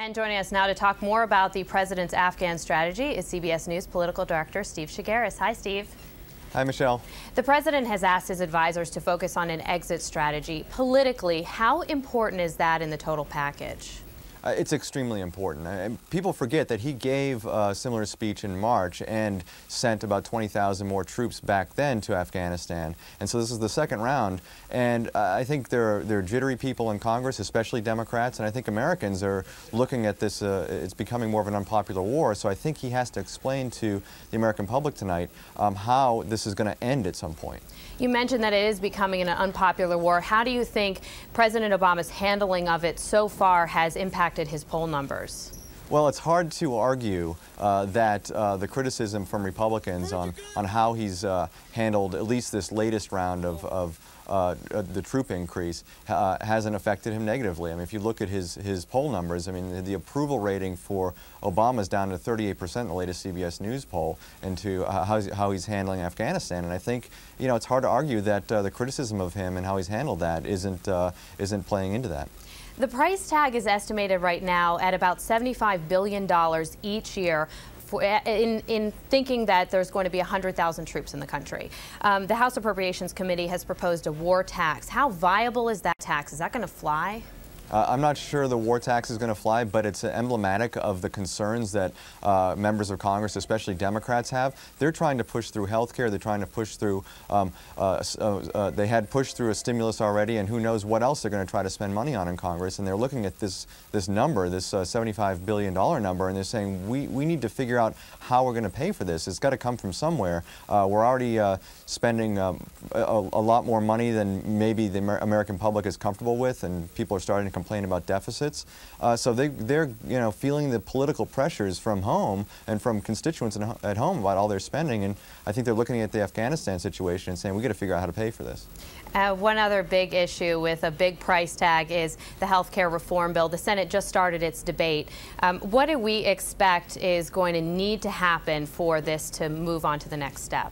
And joining us now to talk more about the president's Afghan strategy is CBS News Political Director Steve Chaggaris. Hi, Steve. Hi, Michelle. The president has asked his advisors to focus on an exit strategy. Politically, how important is that in the total package? It's extremely important. People forget that he gave a similar speech in March and sent about 20,000 more troops back then to Afghanistan. And so this is the second round. And I think there are jittery people in Congress, especially Democrats, and I think Americans are looking at this. It's becoming more of an unpopular war. So I think he has to explain to the American public tonight how this is going to end at some point. You mentioned that it is becoming an unpopular war. How do you think President Obama's handling of it so far has impacted his poll numbers? Well, it's hard to argue that the criticism from Republicans on how he's handled at least this latest round of the troop increase hasn't affected him negatively. I mean, if you look at his poll numbers, I mean, the approval rating for Obama is down to 38% in the latest CBS News poll into how he's handling Afghanistan. And I think, you know, it's hard to argue that the criticism of him and how he's handled that isn't playing into that. The price tag is estimated right now at about $75 billion each year in thinking that there's going to be 100,000 troops in the country. The House Appropriations Committee has proposed a war tax. How viable is that tax? Is that going to fly? I'm not sure the war tax is going to fly, but it's emblematic of the concerns that members of Congress, especially Democrats, have. They're trying to push through health care. They're trying to push through, they had pushed through a stimulus already, and who knows what else they're going to try to spend money on in Congress. And they're looking at this number, this $75 billion number, and they're saying, we need to figure out how we're going to pay for this. It's got to come from somewhere. We're already spending a lot more money than maybe the American public is comfortable with, and people are starting to complain about deficits. So they're feeling the political pressures from home and from constituents at home about all their spending, and I think they're looking at the Afghanistan situation and saying we got to figure out how to pay for this. One other big issue with a big price tag is the health care reform bill. The Senate just started its debate. What do we expect is going to need to happen for this to move on to the next step?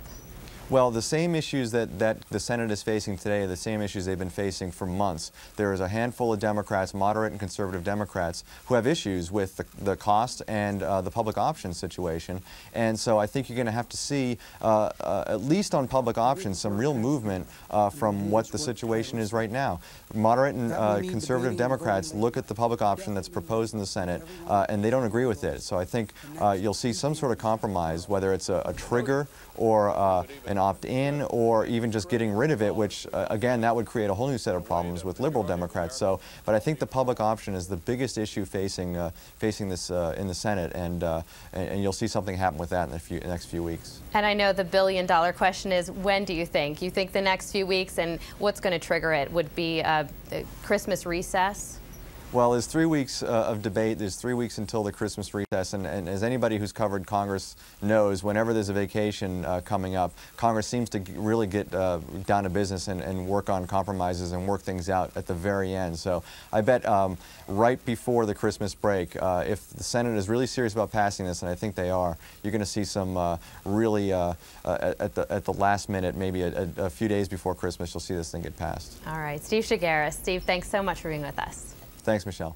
Well, the same issues that the Senate is facing today are the same issues they've been facing for months. There is a handful of Democrats, moderate and conservative Democrats, who have issues with the cost and the public options situation. And so I think you're going to have to see, at least on public options, some real movement from what the situation is right now. Moderate and conservative Democrats look at the public option that's proposed in the Senate, and they don't agree with it. So I think you'll see some sort of compromise, whether it's a trigger or an opt-in, or even just getting rid of it, which again, that would create a whole new set of problems with liberal Democrats. So, but I think the public option is the biggest issue facing this in the Senate, and you'll see something happen with that in the next few weeks. And I know the billion-dollar question is, when do you think? You think the next few weeks, and what's going to trigger it? Would be Christmas recess? Well, there's 3 weeks of debate. There's 3 weeks until the Christmas recess, and as anybody who's covered Congress knows, whenever there's a vacation coming up, Congress seems to really get down to business and work on compromises and work things out at the very end. So I bet right before the Christmas break, if the Senate is really serious about passing this, and I think they are, you're going to see some really at the last minute, maybe a few days before Christmas, you'll see this thing get passed. All right, Steve Chaggaris. Steve, thanks so much for being with us. Thanks, Michelle.